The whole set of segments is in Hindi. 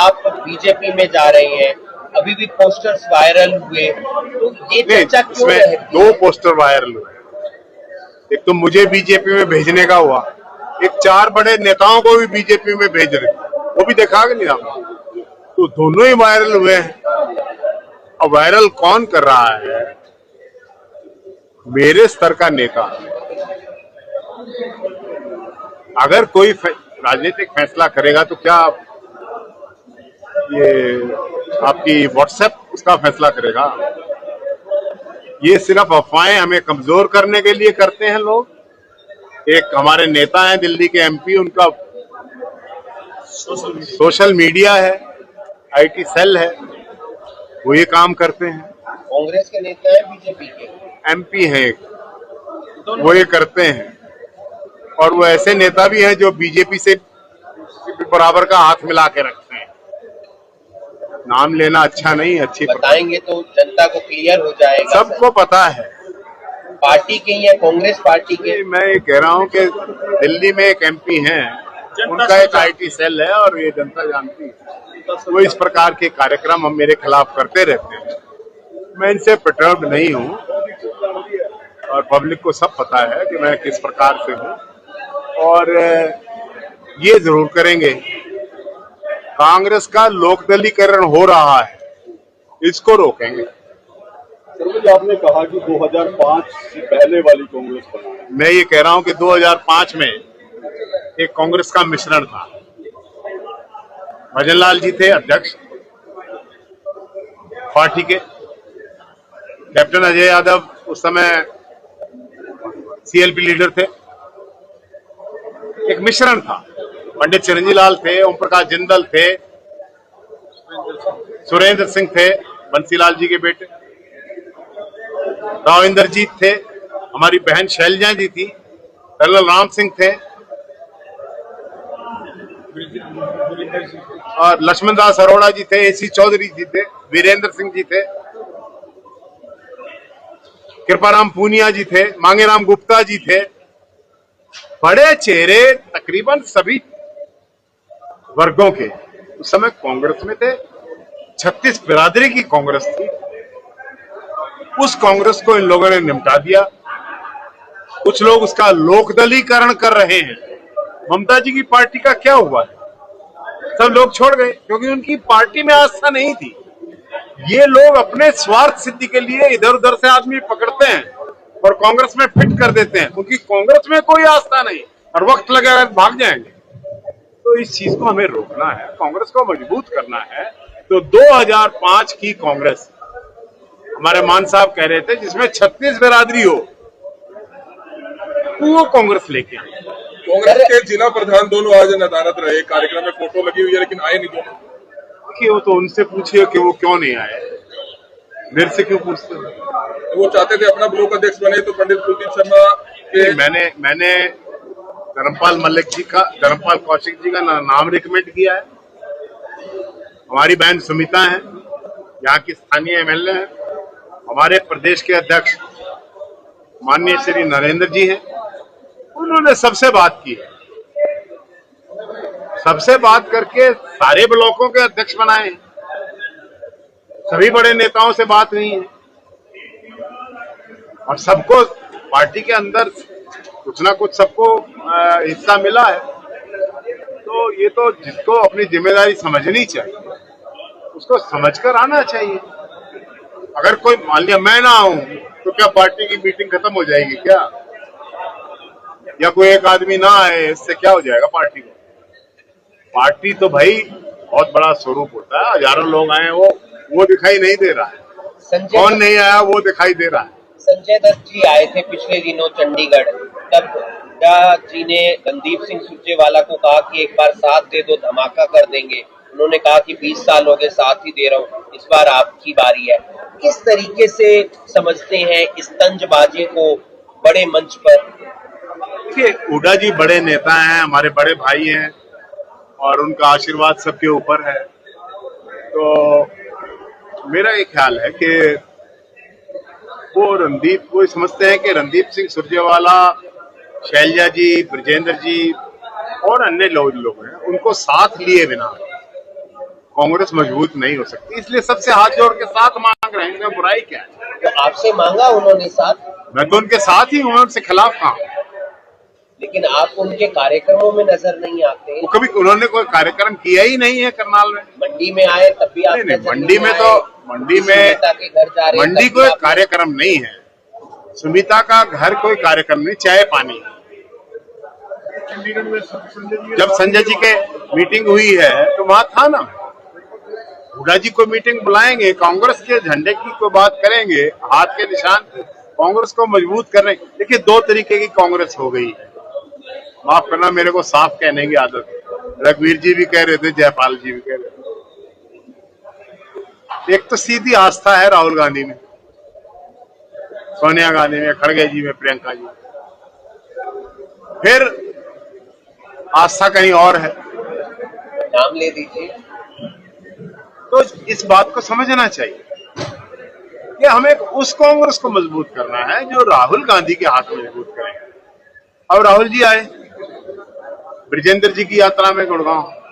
आप बीजेपी में जा रहे हैं, अभी भी पोस्टर्स वायरल हुए, तो ये चर्चा क्यों रहती है? दो पोस्टर वायरल हुए, एक तो मुझे बीजेपी में भेजने का हुआ, एक 4 बड़े नेताओं को भी बीजेपी में भेज रहे, वो भी देखा कि नहीं आपने? तो दोनों ही वायरल हुए हैं। अब वायरल कौन कर रहा है? मेरे स्तर का नेता। अगर कोई राजनीतिक फैसला करेगा तो क्या ये आपकी व्हाट्सएप उसका फैसला करेगा? ये सिर्फ अफवाहें हमें कमजोर करने के लिए करते हैं लोग। एक हमारे नेता हैं दिल्ली के एमपी, उनका सोशल मीडिया है, आईटी सेल है, वो ये काम करते हैं। कांग्रेस के नेता है, बीजेपी के एमपी हैं, वो ये करते हैं। और वो ऐसे नेता भी हैं जो बीजेपी से बराबर का हाथ मिला के रखते हैं। नाम लेना अच्छा नहीं, अच्छी बताएंगे तो जनता को क्लियर हो जाएगा। सबको पता है। पार्टी के या कांग्रेस पार्टी के? मैं ये कह रहा हूँ कि दिल्ली में एक एमपी हैं, उनका एक आईटी सेल है और ये जनता जानती है। वो इस प्रकार के कार्यक्रम हम मेरे खिलाफ करते रहते हैं। मैं इनसे परटर्ब नहीं हूँ और पब्लिक को सब पता है कि मैं किस प्रकार से हूँ। और ये जरूर करेंगे, कांग्रेस का लोकदलीकरण हो रहा है, इसको रोकेंगे। सर, आपने कहा कि 2005 से पहले वाली कांग्रेस बनाई। मैं ये कह रहा हूं कि 2005 में एक कांग्रेस का मिश्रण था। भजनलाल जी थे अध्यक्ष पार्टी के, कैप्टन अजय यादव उस समय सीएलपी लीडर थे। एक मिश्रण था, पंडित चिरंजीव लाल थे, ओम प्रकाश जिंदल थे, सुरेंद्र सिंह थे, बंसीलाल जी के बेटे, राव इंद्रजीत थे, हमारी बहन शैलजा जी थी, कर्नल राम सिंह थे और लक्ष्मण दास अरोड़ा जी थे, एसी चौधरी जी थे, वीरेंद्र सिंह जी थे, कृपाराम पूनिया जी थे, मांगेराम गुप्ता जी थे। बड़े चेहरे तकरीबन सभी वर्गों के उस समय कांग्रेस में थे। 36 बिरादरी की कांग्रेस थी। उस कांग्रेस को इन लोगों ने निपटा दिया। कुछ लोग उसका लोकदलीकरण कर रहे हैं। ममता जी की पार्टी का क्या हुआ है? सब लोग छोड़ गए क्योंकि उनकी पार्टी में आस्था नहीं थी। ये लोग अपने स्वार्थ सिद्धि के लिए इधर उधर से आदमी पकड़ते हैं और कांग्रेस में फिट कर देते हैं, क्योंकि कांग्रेस में कोई आस्था नहीं और वक्त लगेगा भाग जाएंगे। तो इस चीज को हमें रोकना है, कांग्रेस को मजबूत करना है। तो 2005 की कांग्रेस, हमारे मान साहब कह रहे थे, जिसमें 36 बिरादरी हो, वो कांग्रेस लेके आए। कांग्रेस के जिला प्रधान दोनों आज नदारत रहे, कार्यक्रम में फोटो लगी हुई है लेकिन आए नहीं दोनों। कि वो तो उनसे पूछिए कि वो क्यों नहीं आए, मेरे से क्यों पूछते? वो चाहते थे अपना ब्लॉक अध्यक्ष बने, तो पंडित कुलदीप शर्मा के मैंने धर्मपाल मलिक जी का, धर्मपाल कौशिक जी का नाम रिकमेंड किया है। हमारी बहन सुमिता है, यहाँ की स्थानीय एमएलए है। हमारे प्रदेश के अध्यक्ष माननीय श्री नरेंद्र जी हैं, उन्होंने सबसे बात की है। सबसे बात करके सारे ब्लॉकों के अध्यक्ष बनाए। सभी बड़े नेताओं से बात हुई है और सबको पार्टी के अंदर कुछ ना कुछ सबको हिस्सा मिला है। तो ये तो जिसको अपनी जिम्मेदारी समझनी चाहिए, उसको समझकर आना चाहिए। अगर कोई मान लिया मैं ना आऊं तो क्या पार्टी की मीटिंग खत्म हो जाएगी क्या? या कोई एक आदमी ना आए, इससे क्या हो जाएगा पार्टी को? पार्टी तो भाई बहुत बड़ा स्वरूप होता है। हजारों लोग आए, वो दिखाई नहीं दे रहा है। कौन नहीं आया वो दिखाई दे रहा है। संजय दत्त जी आए थे पिछले दिनों चंडीगढ़, तब नड्डा जी ने रणदीप सिंह सुरजेवाला को कहा कि एक बार साथ दे दो, धमाका कर देंगे। उन्होंने कहा कि 20 साल हो गए साथ ही दे रहा हूँ, इस बार आपकी बारी है। किस तरीके से समझते हैं इस तंजबाजी को बड़े मंच पर? देखिए, हुड्डा जी बड़े नेता हैं, हमारे बड़े भाई हैं और उनका आशीर्वाद सबके ऊपर है। तो मेरा ये ख्याल है कि वो समझते हैं कि रणदीप सिंह सुरजेवाला, शैलजा जी, ब्रजेंद्र जी और अन्य लोग हैं, उनको साथ लिए बिना कांग्रेस मजबूत नहीं हो सकती, इसलिए सबसे हाथ जोड़ के साथ मांग रहे हैं। इनमें बुराई क्या है? तो आपसे मांगा उन्होंने साथ, मैं तो उनके साथ ही हूं, मैं उनसे खिलाफ कहां हूं? लेकिन आप उनके कार्यक्रमों में नजर नहीं आते। वो कभी उन्होंने कोई कार्यक्रम किया ही नहीं है करनाल में। मंडी में आए तब भी आप नहीं, नजर मंडी में आए। तो मंडी में सुमिता के घर जा रहे मंडी तब कोई भी आप- कार्यक्रम नहीं है। सुमिता का घर कोई कार्यक्रम नहीं, चाय पानी। जब संजय जी के मीटिंग हुई है तो वहां था ना। हुड्डा जी को मीटिंग बुलाएंगे, कांग्रेस के झंडे की कोई बात करेंगे, हाथ के निशान की, कांग्रेस को मजबूत करने। देखिए, दो तरीके की कांग्रेस हो गई है। माफ करना, मेरे को साफ कहने की आदत है। रघुवीर जी भी कह रहे थे, जयपाल जी भी कह रहे थे। एक तो सीधी आस्था है राहुल गांधी में, सोनिया गांधी में, खड़गे जी में, प्रियंका जी। फिर आस्था कहीं और है। नाम ले दीजिए। तो इस बात को समझना चाहिए कि हमें उस कांग्रेस को मजबूत करना है जो राहुल गांधी के हाथ में मजबूत करेंगे। अब राहुल जी आए, ब्रिजेंद्र जी की यात्रा में गुड़गांव,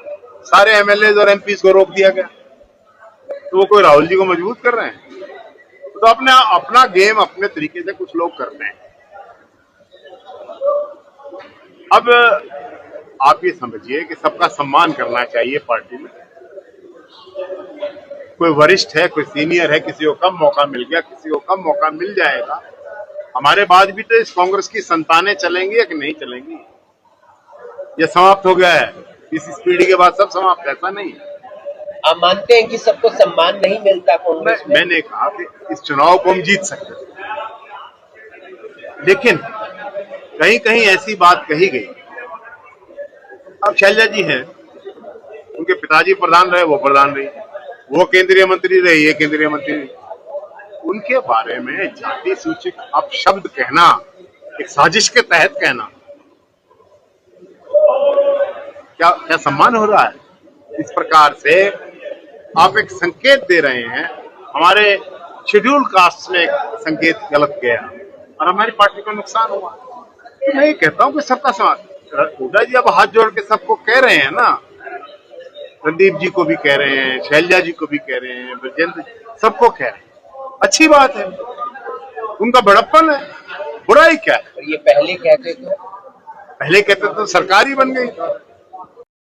सारे एमएलए और एमपी को रोक दिया गया। तो वो कोई राहुल जी को मजबूत कर रहे हैं? तो अपना गेम अपने तरीके से कुछ लोग करते हैं। अब आप ये समझिए कि सबका सम्मान करना चाहिए पार्टी में। कोई वरिष्ठ है, कोई सीनियर है, किसी को कम मौका मिल गया, किसी को कम मौका मिल जाएगा। हमारे बाद भी तो इस कांग्रेस की संतानें चलेंगी या कि नहीं चलेंगी? ये समाप्त हो गया है, इस पीढ़ी के बाद सब समाप्त, ऐसा नहीं है। आप मानते हैं कि सबको सम्मान नहीं मिलता कांग्रेस में? मैंने कहा कि इस चुनाव को हम जीत सकते हैं, लेकिन कहीं कहीं ऐसी बात कही गई। अब शैलजा जी हैं, उनके पिताजी प्रधान रहे, वो प्रधान रही, वो केंद्रीय मंत्री रहे, ये केंद्रीय मंत्री रही। उनके बारे में जाति सूचक अपशब्द कहना, एक साजिश के तहत कहना, क्या क्या सम्मान हो रहा है? इस प्रकार से आप एक संकेत दे रहे हैं। हमारे शेड्यूल कास्ट में एक संकेत गलत गया और हमारी पार्टी को नुकसान हुआ। तो मैं ये कहता हूं कि सबका सम्मान। हुड्डा जी अब हाथ जोड़ के सबको कह रहे हैं ना, रणदीप जी को भी कह रहे हैं, शैलजा जी को भी कह रहे हैं, ब्रजेंद्र, सबको कह रहे हैं। अच्छी बात है, उनका बड़प्पन है, बुराई क्या है? और ये पहले कहते थे। पहले कहते तो सरकार ही बन गई।